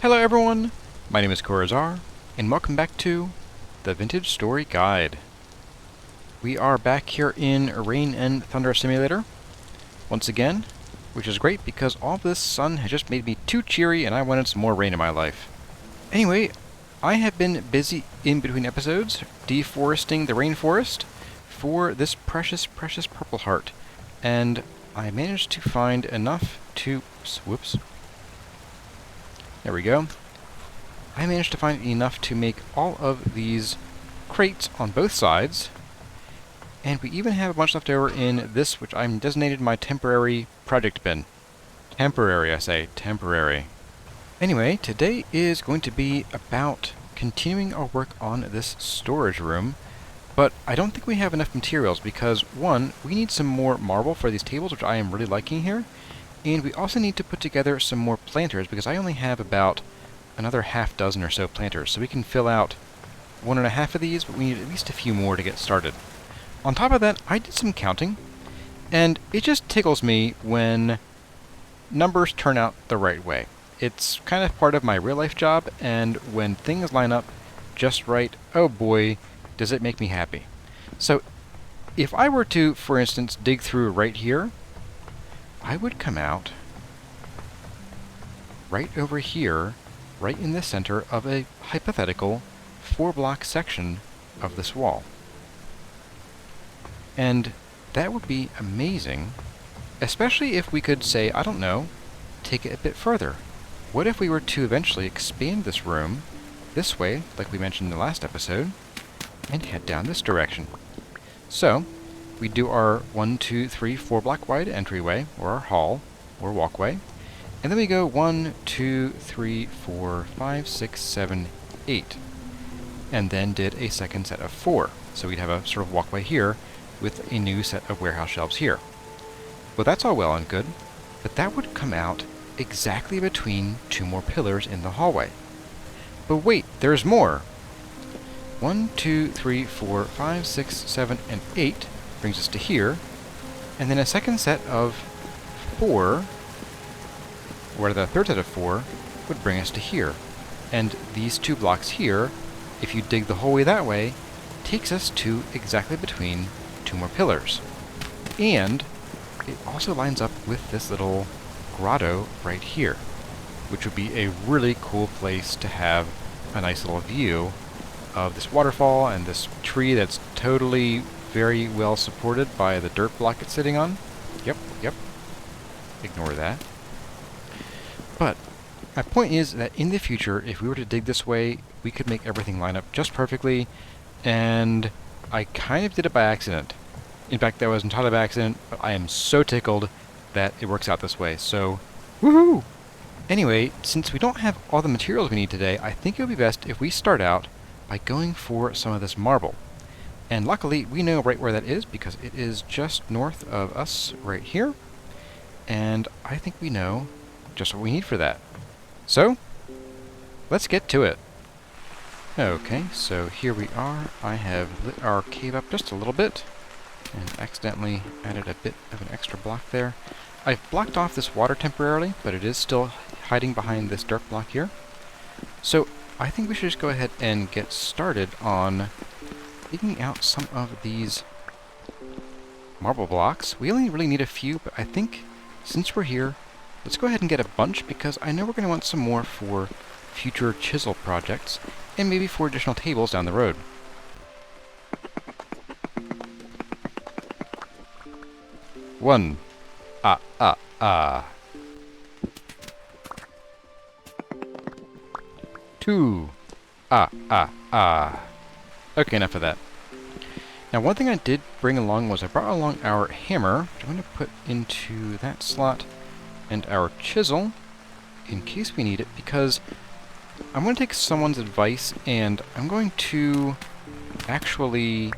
Hello everyone, my name is Corazar, and welcome back to the Vintage Story Guide. We are back here in Rain and Thunder Simulator, once again, which is great because all this sun has just made me too cheery and I wanted some more rain in my life. Anyway, I have been busy in between episodes, deforesting the rainforest for this precious, precious purple heart, and I managed to find enough to... whoops. There we go. I managed to find enough to make all of these crates on both sides, and we even have a bunch left over in this, which I'm designated my temporary project bin. Temporary, I say. Temporary. Anyway, today is going to be about continuing our work on this storage room, but I don't think we have enough materials because, one, we need some more marble for these tables, which I am really liking here, and we also need to put together some more planters because I only have about another half dozen or so planters, so we can fill out 1.5 of these, but we need at least a few more to get started. On top of that, I did some counting, and it just tickles me when numbers turn out the right way. It's kind of part of my real-life job, and when things line up just right, oh boy, does it make me happy. So, if I were to, for instance, dig through right here, I would come out right over here, right in the center of a hypothetical 4-block section of this wall. And that would be amazing, especially if we could say, I don't know, take it a bit further. What if we were to eventually expand this room this way, like we mentioned in the last episode, and head down this direction? So, we do our 1, 2, 3, 4-block wide entryway, or our hall, or walkway, and then we go 1, 2, 3, 4, 5, 6, 7, 8, and then did a second set of 4. So we'd have a sort of walkway here, with a new set of warehouse shelves here. Well, that's all well and good, but that would come out exactly between 2 more pillars in the hallway. But wait, there's more! 1, 2, 3, 4, 5, 6, 7, and 8 brings us to here, and then a second set of 4, or the third set of 4, would bring us to here. And these 2 blocks here, if you dig the whole way that way, takes us to exactly between 2 more pillars. And it also lines up with this little grotto right here, which would be a really cool place to have a nice little view of this waterfall and this tree that's totally very well supported by the dirt block it's sitting on. Yep. Ignore that. But my point is that in the future, if we were to dig this way, we could make everything line up just perfectly, and I kind of did it by accident. In fact, that was entirely by accident, but I am so tickled that it works out this way, so woohoo! Anyway, since we don't have all the materials we need today, I think it would be best if we start out by going for some of this marble. And luckily, we know right where that is because it is just north of us right here, and I think we know just what we need for that. So, let's get to it. Okay, so here we are. I have lit our cave up just a little bit and accidentally added a bit of an extra block there. I've blocked off this water temporarily, but it is still hiding behind this dirt block here. So I think we should just go ahead and get started on digging out some of these marble blocks. We only really need a few, but I think since we're here, let's go ahead and get a bunch because I know we're going to want some more for future chisel projects and maybe for additional tables down the road. One. Two. Okay, enough of that. Now, one thing I did bring along was I brought along our hammer, which I'm going to put into that slot, and our chisel, in case we need it, because I'm going to take someone's advice, and I'm going to actually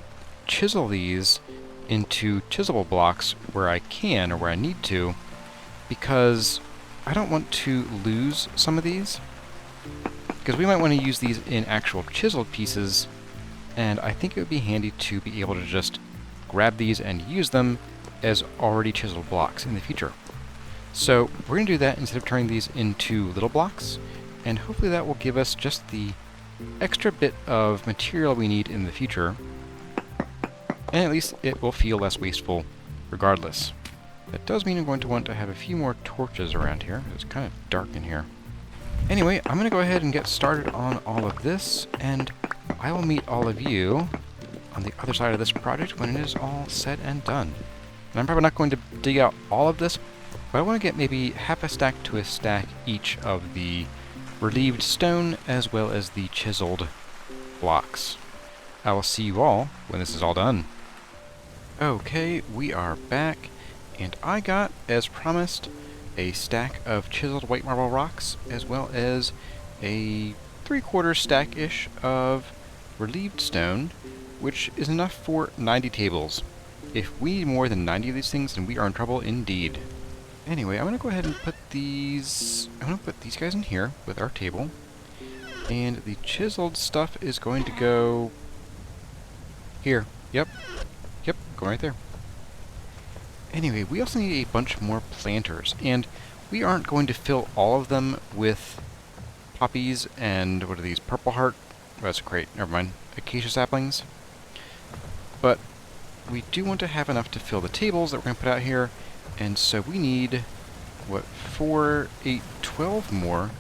chisel these into chiselable blocks where I can, or where I need to, because I don't want to lose some of these, because we might want to use these in actual chiseled pieces, and I think it would be handy to be able to just grab these and use them as already chiseled blocks in the future. So we're going to do that instead of turning these into little blocks, and hopefully that will give us just the extra bit of material we need in the future, and at least it will feel less wasteful regardless. That does mean I'm going to want to have a few more torches around here. It's kind of dark in here. Anyway, I'm going to go ahead and get started on all of this, and I will meet all of you on the other side of this project when it is all said and done. And I'm probably not going to dig out all of this, but I want to get maybe half a stack to a stack each of the relieved stone as well as the chiseled blocks. I will see you all when this is all done. Okay, we are back, and I got, as promised, a stack of chiseled white marble rocks as well as a 3/4 stack-ish of relieved stone, which is enough for 90 tables. If we need more than 90 of these things, then we are in trouble indeed. Anyway, I'm going to go ahead and put these... I'm going to put these guys in here with our table. And the chiseled stuff is going to go... here. Yep. Yep, go right there. Anyway, we also need a bunch more planters. And we aren't going to fill all of them with poppies and... what are these? Purple heart? Oh, that's great. Never mind. Acacia saplings. But we do want to have enough to fill the tables that we're going to put out here. And so we need, what, 4, 8, 12 more.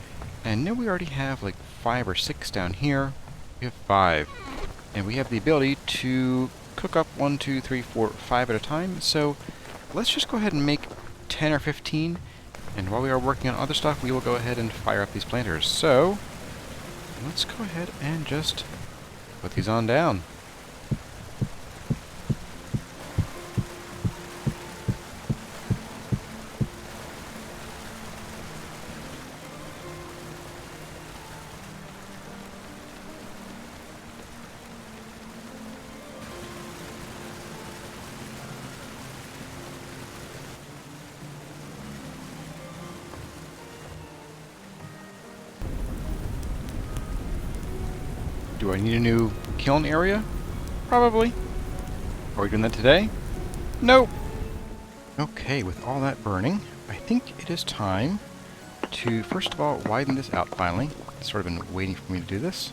And now we already have like 5 or 6 down here. We have 5. And we have the ability to cook up 1, 2, 3, 4, 5 at a time. So let's just go ahead and make 10 or 15. And while we are working on other stuff, we will go ahead and fire up these planters. So let's go ahead and just put these on down. Do I need a new kiln area? Probably. Are we doing that today? Nope. Okay, with all that burning, I think it is time to, first of all, widen this out finally. It's sort of been waiting for me to do this.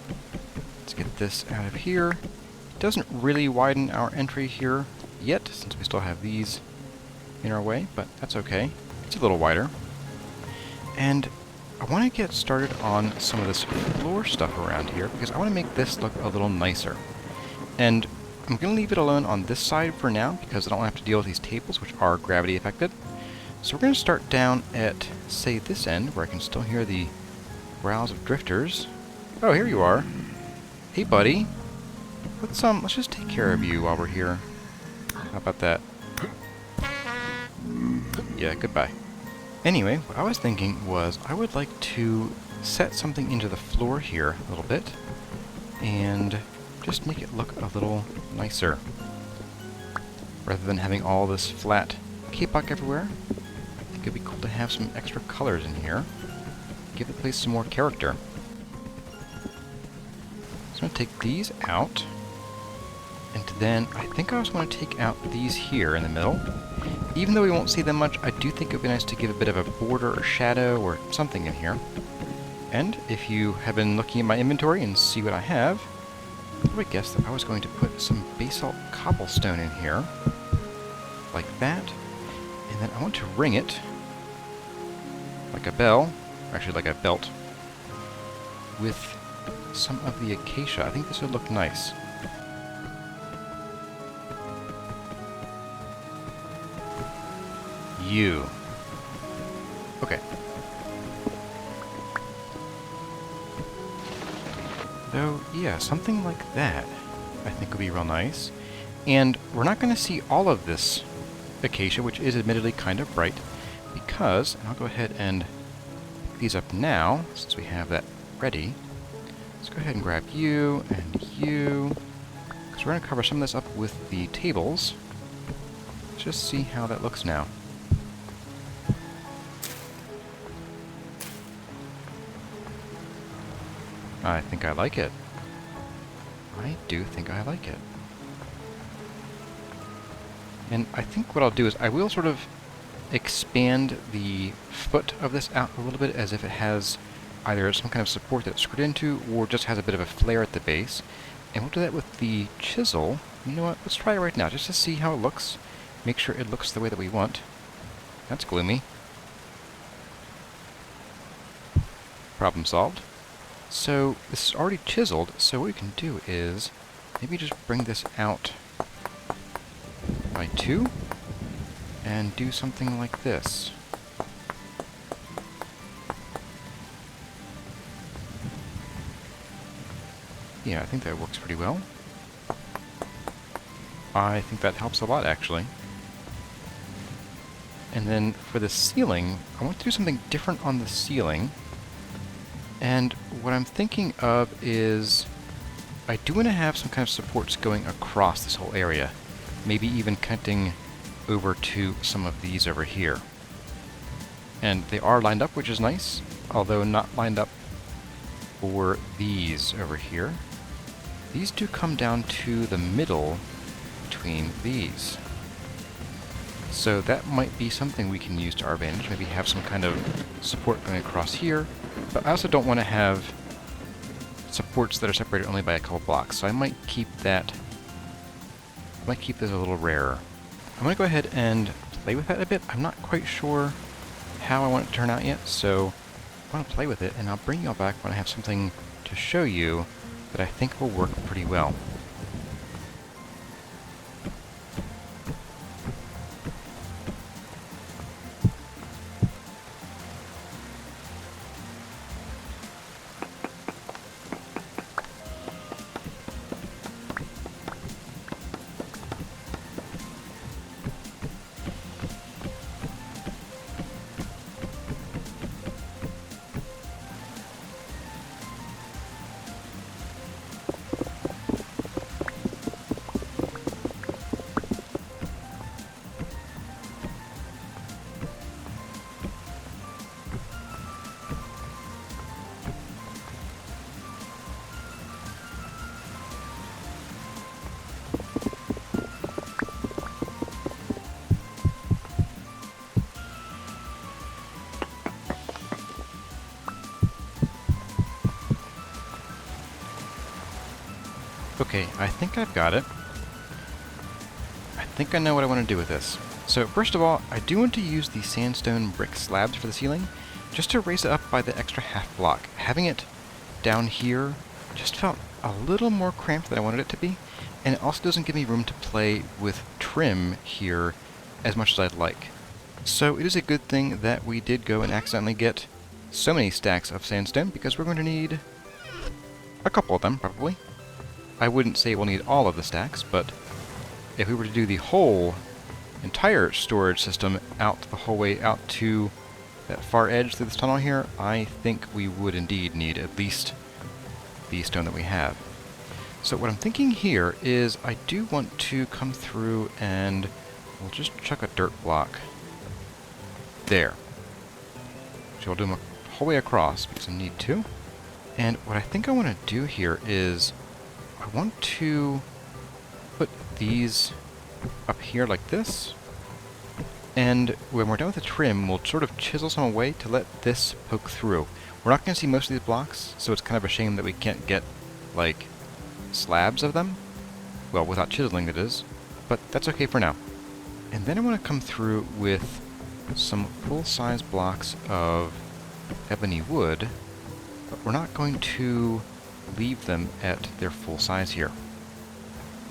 Let's get this out of here. It doesn't really widen our entry here yet, since we still have these in our way, but that's okay. It's a little wider. And I want to get started on some of this floor stuff around here, because I want to make this look a little nicer. And I'm going to leave it alone on this side for now, because I don't have to deal with these tables, which are gravity affected. So we're going to start down at, say, this end, where I can still hear the growls of drifters. Oh, here you are. Hey, buddy. Let's just take care of you while we're here. How about that? Yeah, goodbye. Anyway, what I was thinking was I would like to set something into the floor here a little bit and just make it look a little nicer. Rather than having all this flat cape-lock everywhere, I think it'd be cool to have some extra colors in here. Give the place some more character. So I'm going to take these out. And then I think I also want to take out these here in the middle. Even though we won't see them much, I do think it would be nice to give a bit of a border or shadow or something in here. And if you have been looking at my inventory and see what I have, I would guess that I was going to put some basalt cobblestone in here, like that. And then I want to ring it like a bell, actually like a belt, with some of the acacia. I think this would look nice. You. Okay. Though, yeah, something like that I think would be real nice. And we're not going to see all of this acacia, which is admittedly kind of bright, because, and I'll go ahead and pick these up now, since we have that ready. Let's go ahead and grab you and you, because we're going to cover some of this up with the tables. Let's just see how that looks now. I think I like it. I do think I like it. And I think what I'll do is I will sort of expand the foot of this out a little bit as if it has either some kind of support that it's screwed into or just has a bit of a flare at the base. And we'll do that with the chisel. You know what? Let's try it right now just to see how it looks. Make sure it looks the way that we want. That's gloomy. Problem solved. So this is already chiseled, so what we can do is maybe just bring this out by 2 and do something like this. Yeah, I think that works pretty well. I think that helps a lot, actually. And then for the ceiling, I want to do something different on the ceiling. And what I'm thinking of is I do want to have some kind of supports going across this whole area. Maybe even connecting over to some of these over here. And they are lined up, which is nice, although not lined up for these over here. These do come down to the middle between these. So that might be something we can use to our advantage. Maybe have some kind of support going across here. But I also don't want to have supports that are separated only by a couple blocks. So I might keep that. I might keep this a little rarer. I'm going to go ahead and play with that a bit. I'm not quite sure how I want it to turn out yet, so I want to play with it, and I'll bring you all back when I have something to show you that I think will work pretty well. Okay, I think I've got it. I think I know what I want to do with this. So first of all, I do want to use the sandstone brick slabs for the ceiling, just to raise it up by the extra half block. Having it down here just felt a little more cramped than I wanted it to be, and it also doesn't give me room to play with trim here as much as I'd like. So it is a good thing that we did go and accidentally get so many stacks of sandstone, because we're going to need a couple of them, probably. I wouldn't say we'll need all of the stacks, but if we were to do the whole entire storage system out the whole way out to that far edge through this tunnel here, I think we would indeed need at least the stone that we have. So what I'm thinking here is I do want to come through and we'll just chuck a dirt block there. So we'll do them a whole way across because I need to. And what I think I want to do here is I want to put these up here like this, and when we're done with the trim, we'll sort of chisel some away to let this poke through. We're not going to see most of these blocks, so it's kind of a shame that we can't get, like, slabs of them. Well, without chiseling, that is. But that's okay for now. And then I want to come through with some full-size blocks of ebony wood, but we're not going to leave them at their full size here.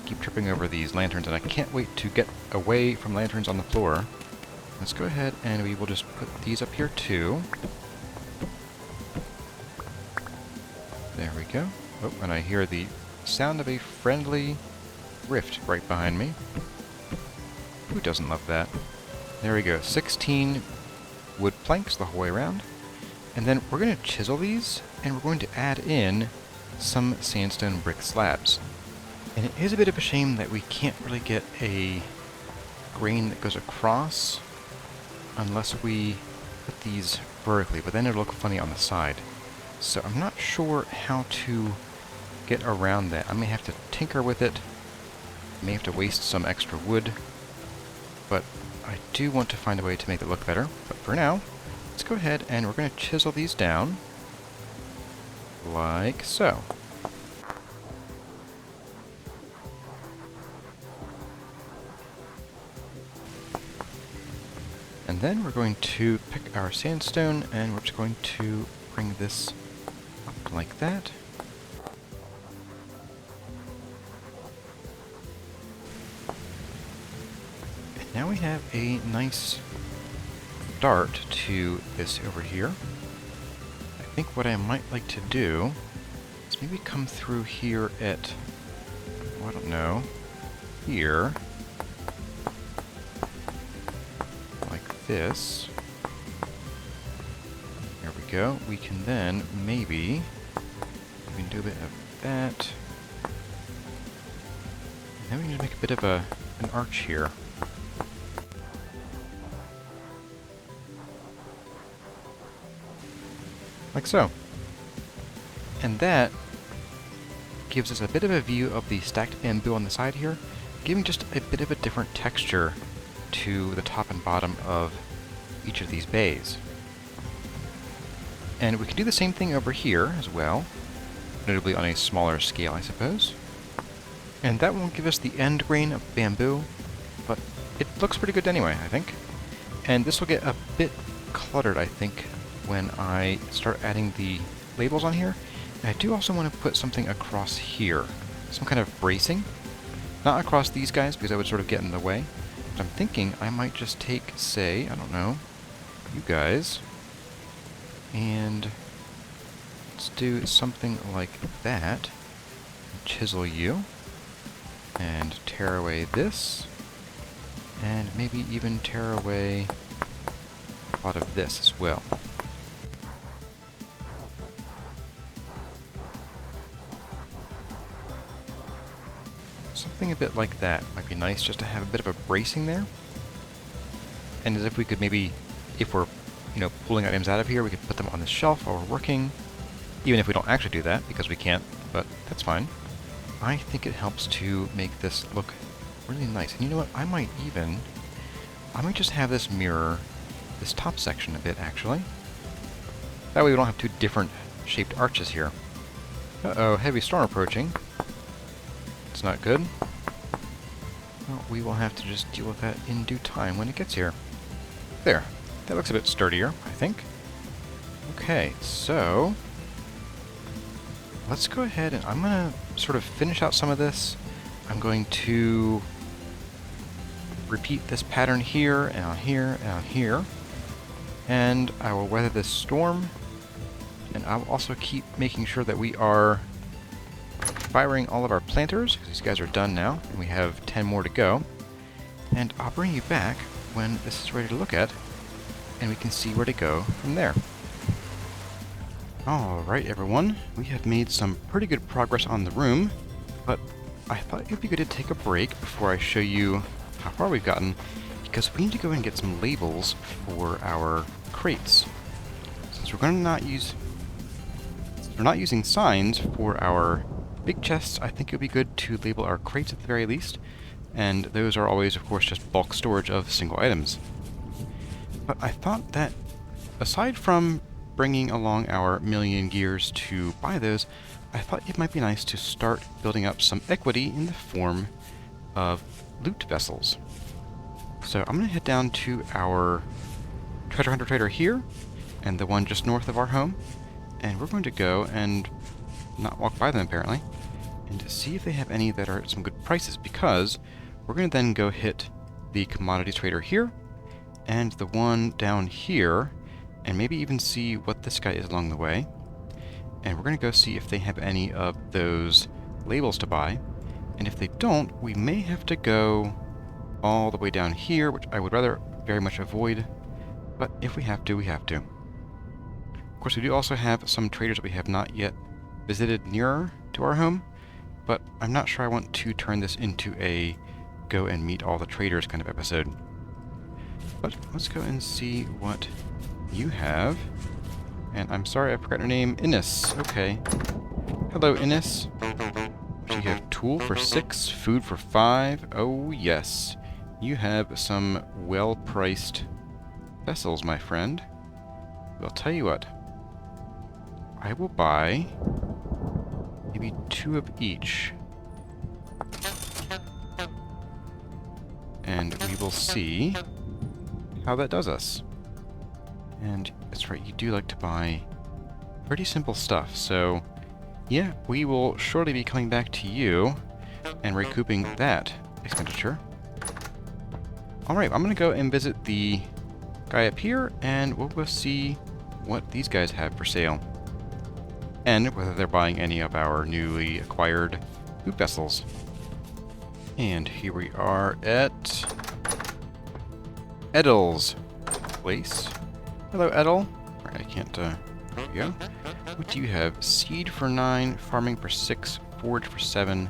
Keep tripping over these lanterns, and I can't wait to get away from lanterns on the floor. Let's go ahead and we will just put these up here too. There we go. Oh, and I hear the sound of a friendly rift right behind me. Who doesn't love that? There we go. 16 wood planks the whole way around. And then we're going to chisel these, and we're going to add in some sandstone brick slabs. And it is a bit of a shame that we can't really get a grain that goes across unless we put these vertically, but then it'll look funny on the side. So I'm not sure how to get around that. I may have to tinker with it, may have to waste some extra wood, but I do want to find a way to make it look better. But for now, let's go ahead and we're going to chisel these down. like so. And then we're going to pick our sandstone, and we're just going to bring this up like that. And now we have a nice start to this over here. I think what I might like to do is maybe come through here at, oh, I don't know, here. Like this. There we go. We can then maybe we can do a bit of that. And then we can just make a bit of an arch here. Like so. And that gives us a bit of a view of the stacked bamboo on the side here, giving just a bit of a different texture to the top and bottom of each of these bays. And we can do the same thing over here as well, notably on a smaller scale, I suppose. And that won't give us the end grain of bamboo, but it looks pretty good anyway, I think. And this will get a bit cluttered, I think, when I start adding the labels on here. And I do also want to put something across here, some kind of bracing. Not across these guys, because that would sort of get in the way. But I'm thinking I might just take, say, I don't know, you guys, and let's do something like that. Chisel you, and tear away this, and maybe even tear away a lot of this as well. Something a bit like that might be nice, just to have a bit of a bracing there. And as if we could maybe, if we're, pulling items out of here, we could put them on the shelf while we're working. Even if we don't actually do that, because we can't, but that's fine. I think it helps to make this look really nice. And you know what? I might just have this mirror this top section a bit, actually. That way we don't have two different shaped arches here. Uh-oh, heavy storm approaching. It's not good. Well, we will have to just deal with that in due time when it gets here. There. That looks a bit sturdier, I think. Okay, so let's go ahead and I'm going to sort of finish out some of this. I'm going to repeat this pattern here, and on here, and on here. And I will weather this storm. And I will also keep making sure that we are firing all of our planters, because these guys are done now, and we have 10 more to go. And I'll bring you back when this is ready to look at, and we can see where to go from there. Alright everyone, we have made some pretty good progress on the room, but I thought it would be good to take a break before I show you how far we've gotten, because we need to go and get some labels for our crates. Since we're not using signs for our big chests, I think it would be good to label our crates at the very least, and those are always, of course, just bulk storage of single items. But I thought that, aside from bringing along our million gears to buy those, I thought it might be nice to start building up some equity in the form of loot vessels. So I'm going to head down to our treasure hunter trader here, and the one just north of our home, and we're going to go and not walk by them apparently, and see if they have any that are at some good prices, because we're going to then go hit the commodities trader here, and the one down here, and maybe even see what this guy is along the way. And we're going to go see if they have any of those labels to buy. And if they don't, we may have to go all the way down here, which I would rather very much avoid. But if we have to, we have to. Of course, we do also have some traders that we have not yet visited nearer to our home, but I'm not sure I want to turn this into a go and meet all the traders kind of episode. But let's go and see what you have. And I'm sorry, I forgot your name. Ines. Okay. Hello, Ines. So you have tool for 6, food for 5. Oh, yes. You have some well-priced vessels, my friend. I'll tell you what. I will buy maybe 2 of each. And we will see how that does us. And that's right, you do like to buy pretty simple stuff. So yeah, we will shortly be coming back to you and recouping that expenditure. Alright, I'm going to go and visit the guy up here, and we'll go see what these guys have for sale. And whether they're buying any of our newly acquired loot vessels. And here we are at Edel's place. Hello, Edel. Alright, I can't, there we go. What do you have? Seed for 9, farming for 6, forage for 7.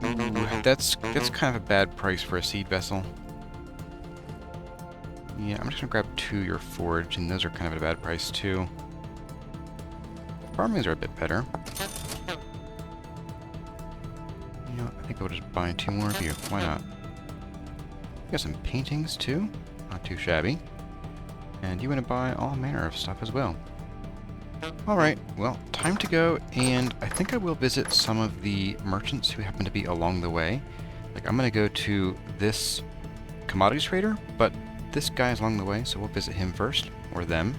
Ooh, that's kind of a bad price for a seed vessel. Yeah, I'm just gonna grab 2 your forage, and those are kind of at a bad price too. Farmings are a bit better. You know, I think I'll just buy 2 more of you. Why not? We got some paintings too. Not too shabby. And you want to buy all manner of stuff as well. Alright, well, time to go, and I think I will visit some of the merchants who happen to be along the way. Like, I'm gonna go to this commodities trader, but this guy is along the way, so we'll visit him first, or them.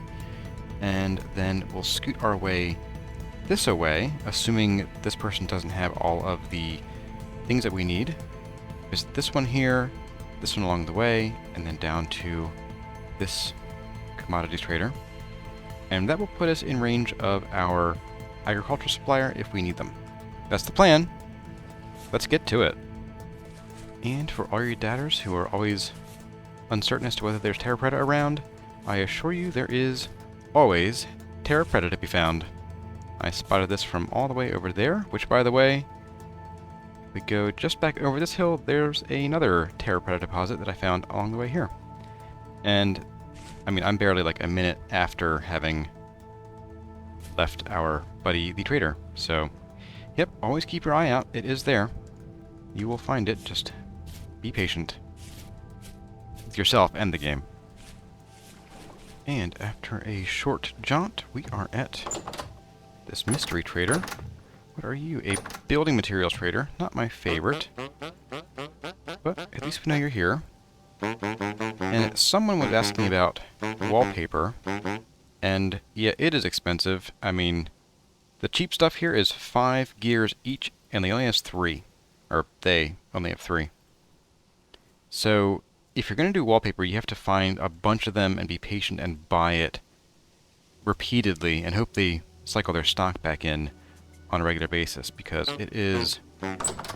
And then we'll scoot our way this away, assuming this person doesn't have all of the things that we need. Visit this one here, this one along the way, and then down to this commodities trader. And that will put us in range of our agricultural supplier if we need them. That's the plan. Let's get to it. And for all your datters who are always uncertain as to whether there's Terra Preta around, I assure you there is always Terra Preta to be found. I spotted this from all the way over there, which, by the way, if we go just back over this hill, there's another Terra Preta deposit that I found along the way here. And I mean, I'm barely like a minute after having left our buddy the trader. So, yep, always keep your eye out. It is there. You will find it. Just be patient with yourself and the game. And after a short jaunt, we are at this mystery trader. What are you? A building materials trader. Not my favorite. But at least we know you're here. And someone was asking me about wallpaper, and yeah, it is expensive. I mean, the cheap stuff here is 5 gears each, and they only have 3. Or they only have 3. So, if you're going to do wallpaper, you have to find a bunch of them and be patient and buy it repeatedly, and hope they cycle their stock back in on a regular basis, because it is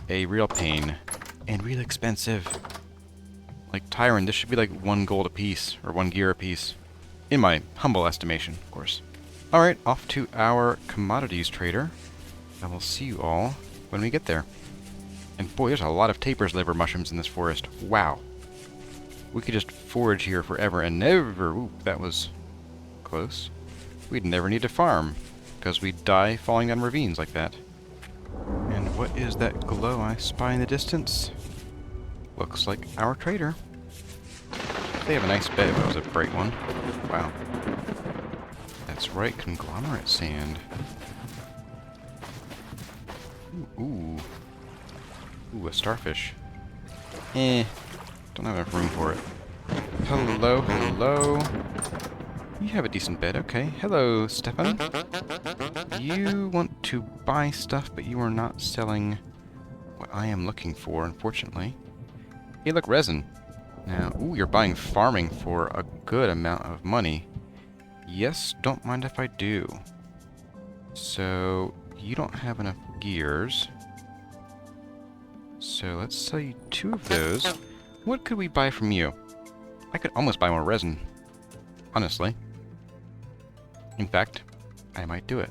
a real pain and real expensive. Like Tyron, this should be like 1 gold a piece, or 1 gear a piece. In my humble estimation, of course. Alright, off to our commodities trader. I will see you all when we get there. And boy, there's a lot of taper's liver mushrooms in this forest. Wow. We could just forage here forever and never... Ooh, that was close. We'd never need to farm, because we'd die falling down ravines like that. And what is that glow I spy in the distance? Looks like our trader. They have a nice bed. That was a bright one. Wow. That's right, conglomerate sand. Ooh. Ooh, a starfish. Don't have enough room for it. Hello, hello. You have a decent bed, okay. Hello, Stefan. You want to buy stuff, but you are not selling what I am looking for, unfortunately. Hey, look, resin. Now, ooh, you're buying farming for a good amount of money. Yes, don't mind if I do. So, you don't have enough gears. So, let's sell you 2 of those. What could we buy from you? I could almost buy more resin. Honestly. In fact, I might do it.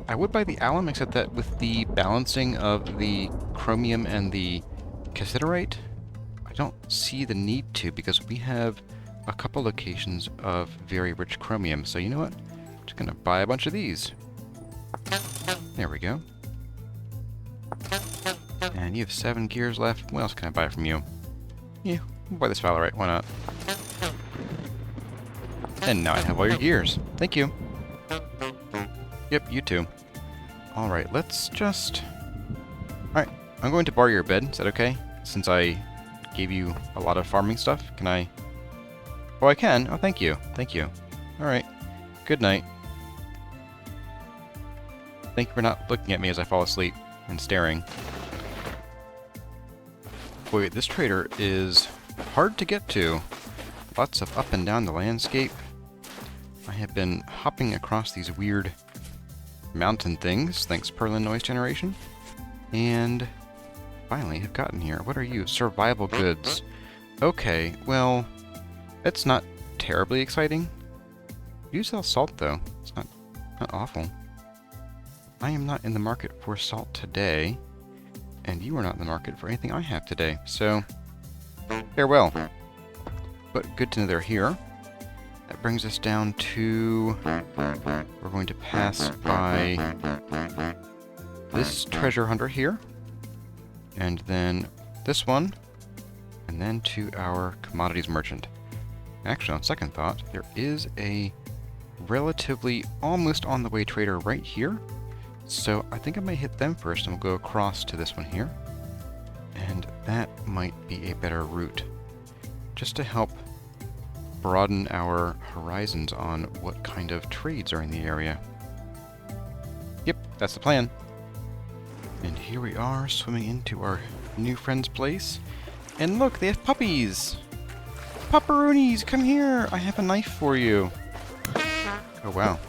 I would buy the alum, except that with the balancing of the chromium and the cassiterite, I don't see the need to, because we have a couple locations of very rich chromium. So you know what? I'm just gonna buy a bunch of these. There we go. And you have 7 gears left. What else can I buy from you? Yeah, we'll buy this Valerite. Why not? And now I have all your gears. Thank you. Yep, you too. Alright, let's just... Alright, I'm going to borrow your bed. Is that okay? Since I gave you a lot of farming stuff, can I... Oh, I can? Oh, thank you. Thank you. Alright. Good night. Thank you for not looking at me as I fall asleep and staring. Boy, this trader is hard to get to. Lots of up and down the landscape. I have been hopping across these weird mountain things, thanks Perlin noise generation. And finally have gotten here. What are you? Survival goods. Okay, well, it's not terribly exciting. You sell salt, though. It's not awful. I am not in the market for salt today, and you are not in the market for anything I have today, so farewell. But good to know they're here. That brings us down to... We're going to pass by this treasure hunter here, and then this one, and then to our commodities merchant. Actually, on second thought, there is a relatively almost on the way trader right here. So I think I might hit them first and we'll go across to this one here. And that might be a better route. Just to help broaden our horizons on what kind of trades are in the area. Yep, that's the plan. And here we are swimming into our new friend's place. And look, they have puppies! Pupperoonies, come here! I have a knife for you. Oh, wow.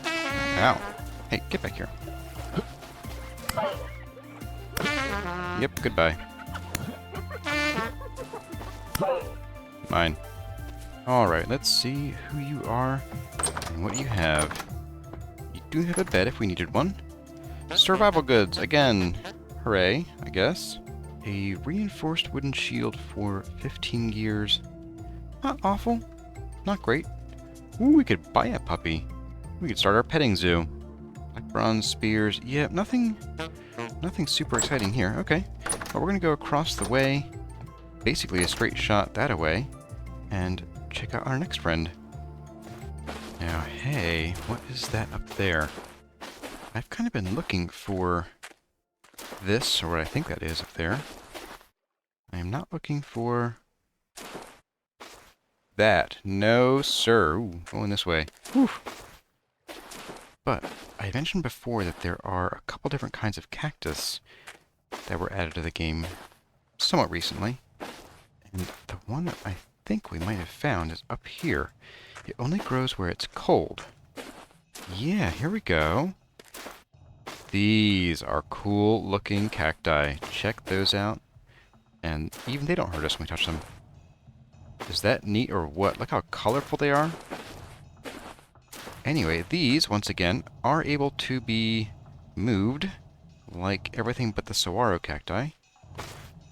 Ow. Hey, get back here. Yep, goodbye. Mine. Alright, let's see who you are and what you have. You do have a bed if we needed one. Survival goods, again. Hooray, I guess. A reinforced wooden shield for 15 years. Not awful. Not great. Ooh, we could buy a puppy. We could start our petting zoo. Like bronze spears. Yeah, nothing super exciting here. Okay. Well, we're going to go across the way. Basically a straight shot that away. And check out our next friend. Now, hey, what is that up there? I've kind of been looking for this, or what I think that is up there. I am not looking for that. No, sir. Ooh, going this way. Whew. But I mentioned before that there are a couple different kinds of cactus that were added to the game somewhat recently. And the one that I think we might have found is up here. It only grows where it's cold. Yeah, here we go. These are cool looking cacti. Check those out. And even they don't hurt us when we touch them. Is that neat or what? Look how colorful they are. Anyway, these, once again, are able to be moved like everything but the saguaro cacti.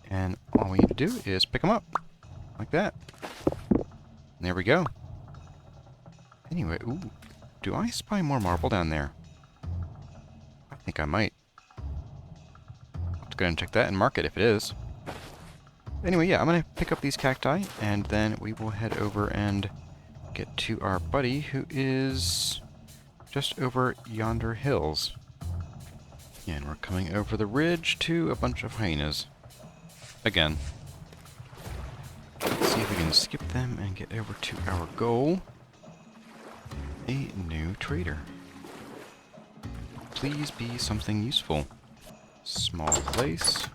And all we need to do is pick them up. Like that. There we go. Anyway, ooh. Do I spy more marble down there? I think I might. Let's go ahead and check that and mark it if it is. Anyway, yeah, I'm going to pick up these cacti, and then we will head over and get to our buddy who is just over yonder hills. And we're coming over the ridge to a bunch of hyenas. Again. Let's see if we can skip them and get over to our goal. A new trader. Please be something useful. Small place.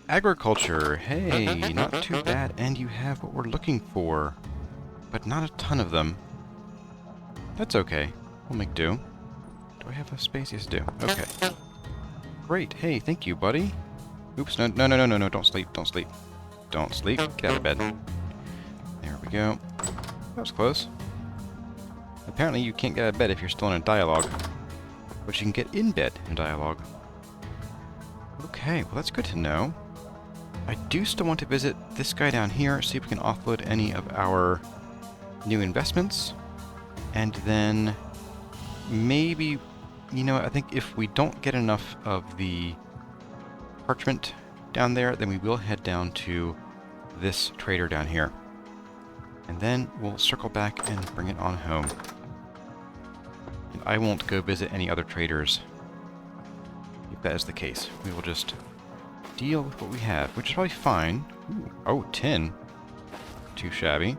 Agriculture. Hey, not too bad, and you have what we're looking for. But not a ton of them. That's okay. We'll make do. Do I have a space? Yes, I do. Okay. Great. Hey, thank you, buddy. Oops, no, don't sleep, don't sleep. Don't sleep. Get out of bed. There we go. That was close. Apparently you can't get out of bed if you're still in a dialogue. But you can get in bed in dialogue. Okay, well that's good to know. I do still want to visit this guy down here, see if we can offload any of our new investments. And then maybe, you know, I think if we don't get enough of the parchment down there, then we will head down to this trader down here. And then we'll circle back and bring it on home. And I won't go visit any other traders if that is the case. We will just deal with what we have, which is probably fine. Ooh, oh, tin. Too shabby.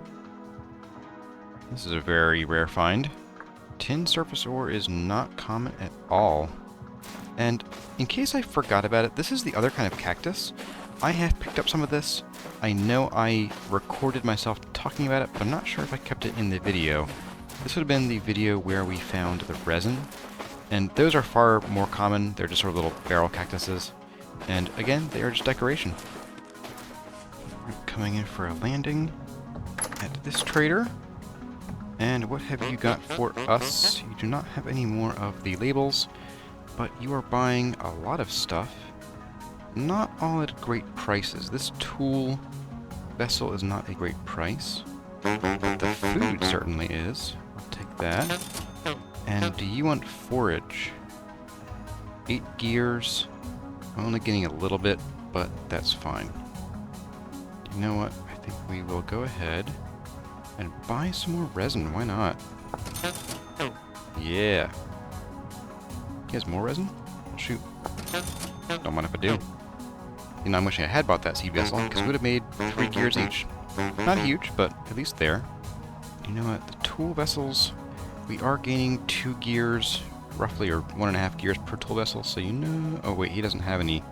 This is a very rare find. Tin surface ore is not common at all. And in case I forgot about it, this is the other kind of cactus. I have picked up some of this. I know I recorded myself talking about it, but I'm not sure if I kept it in the video. This would have been the video where we found the resin. And those are far more common. They're just sort of little barrel cactuses. And again, they are just decoration. We're coming in for a landing at this trader. And what have you got for us? You do not have any more of the labels, but you are buying a lot of stuff. Not all at great prices. This tool vessel is not a great price, but the food certainly is. I'll take that. And do you want forage? 8 gears. I'm only getting a little bit, but that's fine. You know what? I think we will go ahead and buy some more resin. Why not? Yeah. He has more resin? Oh, shoot. Don't mind if I do. You know, I'm wishing I had bought that seed vessel, because we would have made 3 gears each. Not huge, but at least there. You know what? The tool vessels, we are gaining 2 gears, roughly, or 1.5 gears per tool vessel, so you know... Oh, wait, he doesn't have any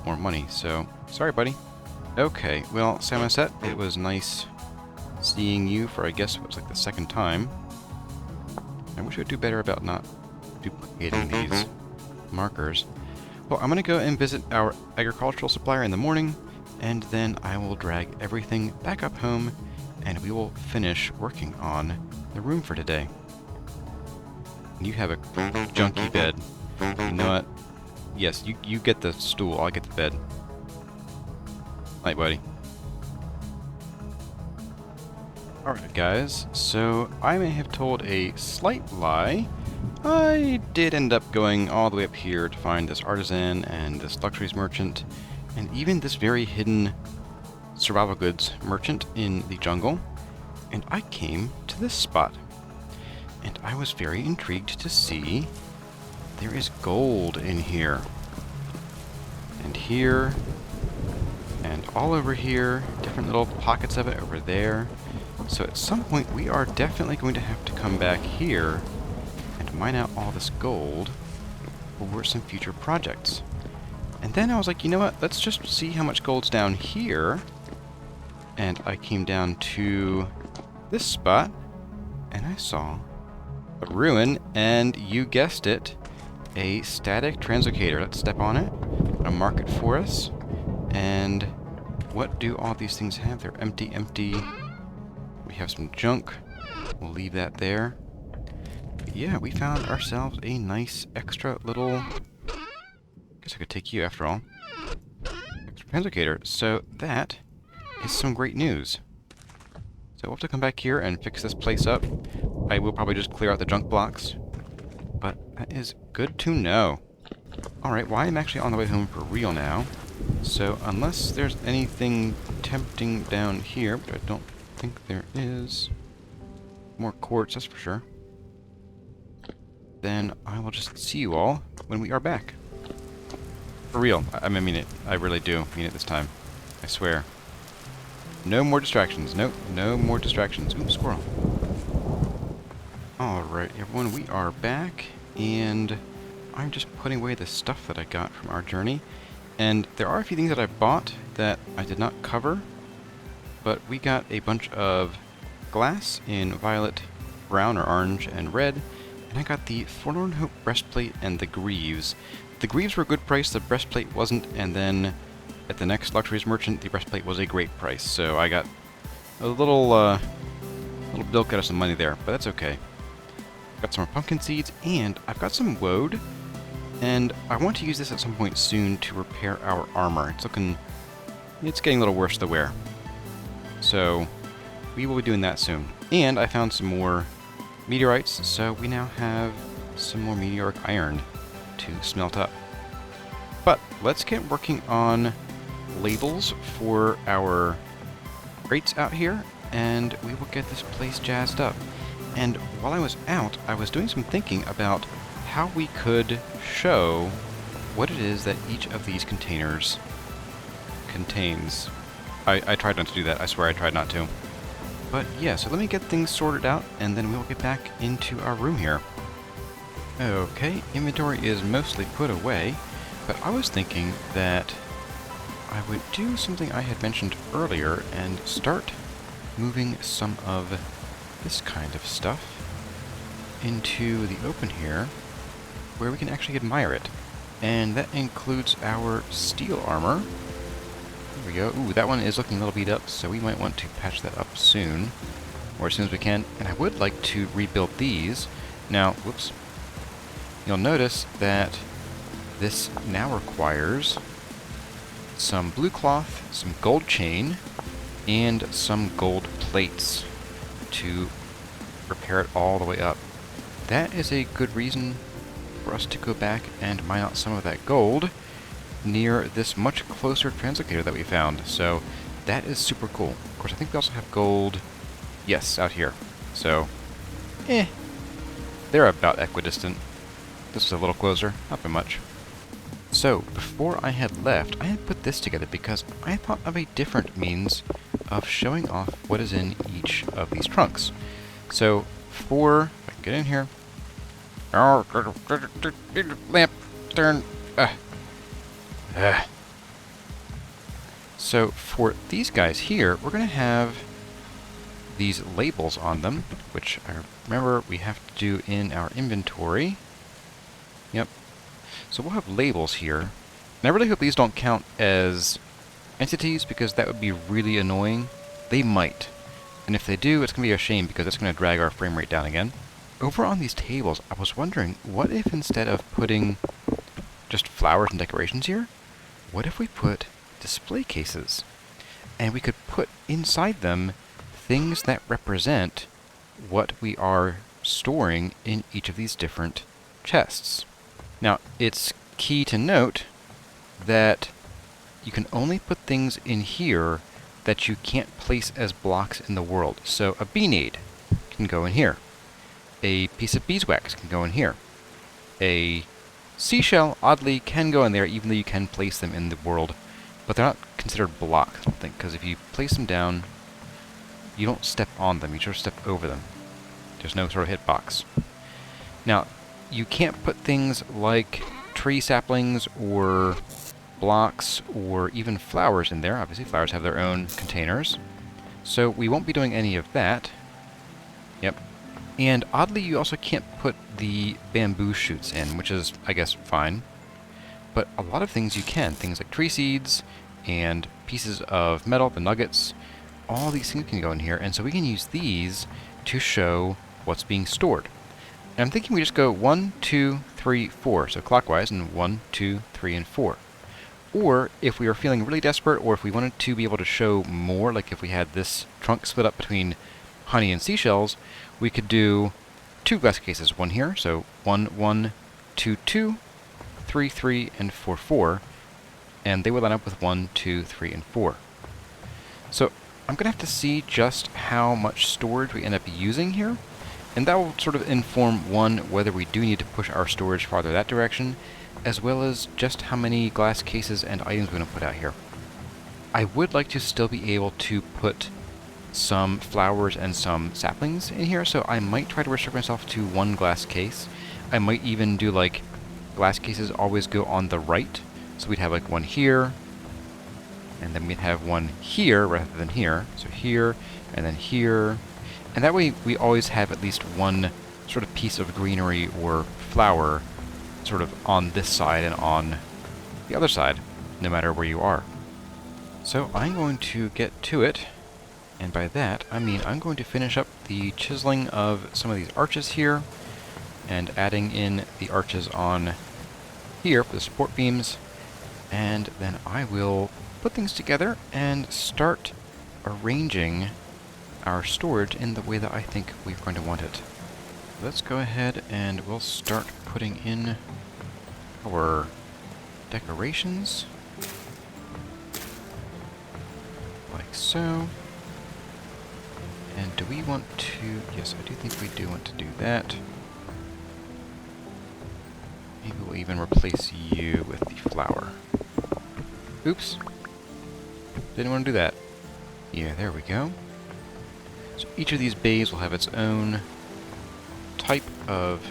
more money, so... Sorry, buddy. Okay, well, Samoset, it was nice seeing you for, I guess, it was like the 2nd time. I wish I would do better about not duplicating these markers. Well, I'm going to go and visit our agricultural supplier in the morning, and then I will drag everything back up home, and we will finish working on the room for today. You have a junky bed. You know what? Yes, you get the stool, I'll get the bed. Night, buddy. Alright guys, so I may have told a slight lie. I did end up going all the way up here to find this artisan and this luxuries merchant, and even this very hidden survival goods merchant in the jungle, and I came to this spot. And I was very intrigued to see there is gold in here. And here, and all over here, different little pockets of it over there. So at some point we are definitely going to have to come back here and mine out all this gold for some future projects. And then I was like, you know what, let's just see how much gold's down here. And I came down to this spot, and I saw a ruin, and you guessed it, a static translocator. Let's step on it. I'm gonna mark it for us. And what do all these things have? They're empty, empty. We have some junk. We'll leave that there. But yeah, we found ourselves a nice extra little... Guess I could take you after all. Extra translocator. So that is some great news. So we'll have to come back here and fix this place up. I will probably just clear out the junk blocks. But that is good to know. Alright, well, I'm actually on the way home for real now. So unless there's anything tempting down here, but I don't think there is. More quartz, that's for sure. Then I will just see you all when we are back. For real. I mean it. I really do mean it this time. I swear. No more distractions. Nope, no more distractions. Ooh, squirrel. Alright, everyone, we are back, and I'm just putting away the stuff that I got from our journey. And there are a few things that I bought that I did not cover, but we got a bunch of glass in violet, brown, or orange, and red, and I got the Forlorn Hope breastplate and the greaves. The greaves were a good price, the breastplate wasn't, and then at the next luxuries merchant, the breastplate was a great price, so I got a little bilk out of some money there, but that's okay. Got some more pumpkin seeds, and I've got some woad, and I want to use this at some point soon to repair our armor. It's getting a little worse to wear. So, we will be doing that soon. And I found some more meteorites, so we now have some more meteoric iron to smelt up. But, let's get working on labels for our crates out here, and we will get this place jazzed up. And while I was out, I was doing some thinking about how we could show what it is that each of these containers contains. I tried not to do that. I swear I tried not to. But yeah, so let me get things sorted out, and then we'll get back into our room here. Okay, inventory is mostly put away, but I was thinking that I would do something I had mentioned earlier and start moving some of this kind of stuff into the open here, where we can actually admire it. And that includes our steel armor. There we go. Ooh, that one is looking a little beat up, so we might want to patch that up soon, or as soon as we can. And I would like to rebuild these. Now, whoops. You'll notice that this now requires some blue cloth, some gold chain, and some gold plates to repair it all the way up. That is a good reason for us to go back and mine out some of that gold near this much closer translocator that we found. So that is super cool. Of course, I think we also have gold, yes, out here. So, they're about equidistant. This is a little closer, not by much. So, before I had left, I had put this together because I thought of a different means of showing off what is in each of these trunks. So, if I can get in here. Lamp, turn. So, for these guys here, we're going to have these labels on them, which I remember we have to do in our inventory. Yep. So we'll have labels here. And I really hope these don't count as entities, because that would be really annoying. They might. And if they do, it's going to be a shame, because it's going to drag our frame rate down again. Over on these tables, I was wondering, what if instead of putting just flowers and decorations here, what if we put display cases? And we could put inside them things that represent what we are storing in each of these different chests. Now, it's key to note that you can only put things in here that you can't place as blocks in the world. So a bee nade can go in here. A piece of beeswax can go in here. A seashell, oddly, can go in there, even though you can place them in the world. But they're not considered blocks, I don't think, because if you place them down, you don't step on them, you just step over them. There's no sort of hitbox. Now, you can't put things like tree saplings or blocks or even flowers in there. Obviously, flowers have their own containers. So we won't be doing any of that. Yep. And oddly, you also can't put the bamboo shoots in, which is, I guess, fine. But a lot of things you can. Things like tree seeds and pieces of metal, the nuggets, all these things can go in here. And so we can use these to show what's being stored. And I'm thinking we just go 1, 2, 3, 4. So clockwise, and 1, 2, 3, and 4. Or if we were feeling really desperate, or if we wanted to be able to show more, like if we had this trunk split up between honey and seashells, we could do 2 glass cases. 1 here, so 1, 1, 2, 2, 3, 3, and 4, 4. And they would line up with 1, 2, 3, and 4. So I'm going to have to see just how much storage we end up using here. And that will sort of inform, one, whether we do need to push our storage farther that direction, as well as just how many glass cases and items we're going to put out here. I would like to still be able to put some flowers and some saplings in here, so I might try to restrict myself to 1 glass case. I might even do like glass cases always go on the right, so we'd have like 1 here, and then we'd have 1 here rather than here. So here, and then here. And that way we always have at least 1 sort of piece of greenery or flower sort of on this side and on the other side, no matter where you are. So I'm going to get to it, and by that I mean I'm going to finish up the chiseling of some of these arches here, and adding in the arches on here for the support beams, and then I will put things together and start arranging our storage in the way that I think we're going to want it. Let's go ahead and we'll start putting in our decorations, like so. And do we want to... Yes, I do think we do want to do that. Maybe we'll even replace you with the flower. Oops. Didn't want to do that. Yeah, there we go. So each of these bays will have its own type of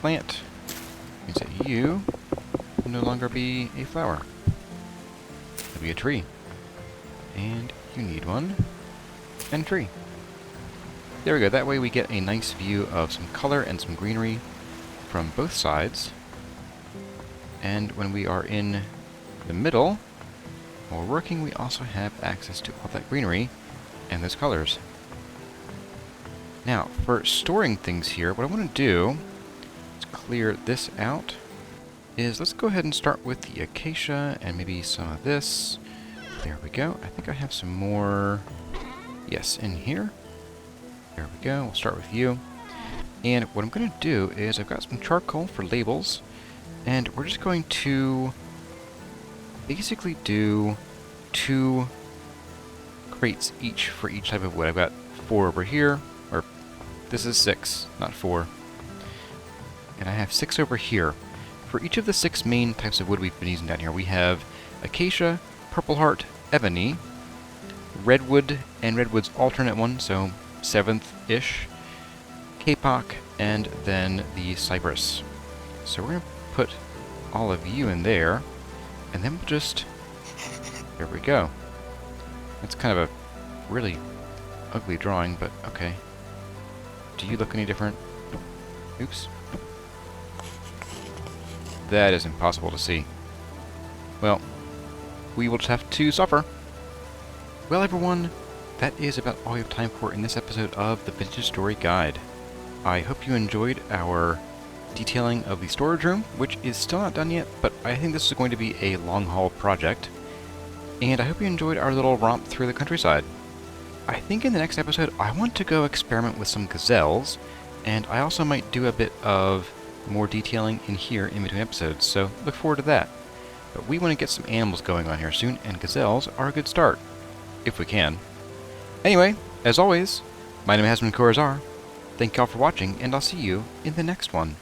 plant. Means that you will no longer be a flower. It'll be a tree. And you need one. And a tree. There we go. That way we get a nice view of some color and some greenery from both sides. And when we are in the middle, while we're working, we also have access to all that greenery and those colors. Now, for storing things here, what I want to do is clear this out. Let's go ahead and start with the acacia and maybe some of this. There we go. I think I have some more, yes, in here. There we go. We'll start with you. And what I'm going to do is I've got some charcoal for labels, and we're just going to basically do 2 crates each for each type of wood. I've got 4 over here, or this is 6, not 4. And I have 6 over here. For each of the 6 main types of wood we've been using down here, we have acacia, purple heart, ebony, redwood, and redwood's alternate one, so 7th-ish, kapok, and then the cypress. So we're going to put all of you in there, and then we'll just... There we go. That's kind of a really ugly drawing, but okay. Do you look any different? Oops. That is impossible to see. Well, we will just have to suffer. Well, everyone, that is about all we have time for in this episode of the Vintage Story Guide. I hope you enjoyed our detailing of the storage room, which is still not done yet, but I think this is going to be a long-haul project. And I hope you enjoyed our little romp through the countryside. I think in the next episode, I want to go experiment with some gazelles, and I also might do a bit of more detailing in here in between episodes, so look forward to that. But we want to get some animals going on here soon, and gazelles are a good start, if we can. Anyway, as always, my name has been Corazar. Thank y'all for watching, and I'll see you in the next one.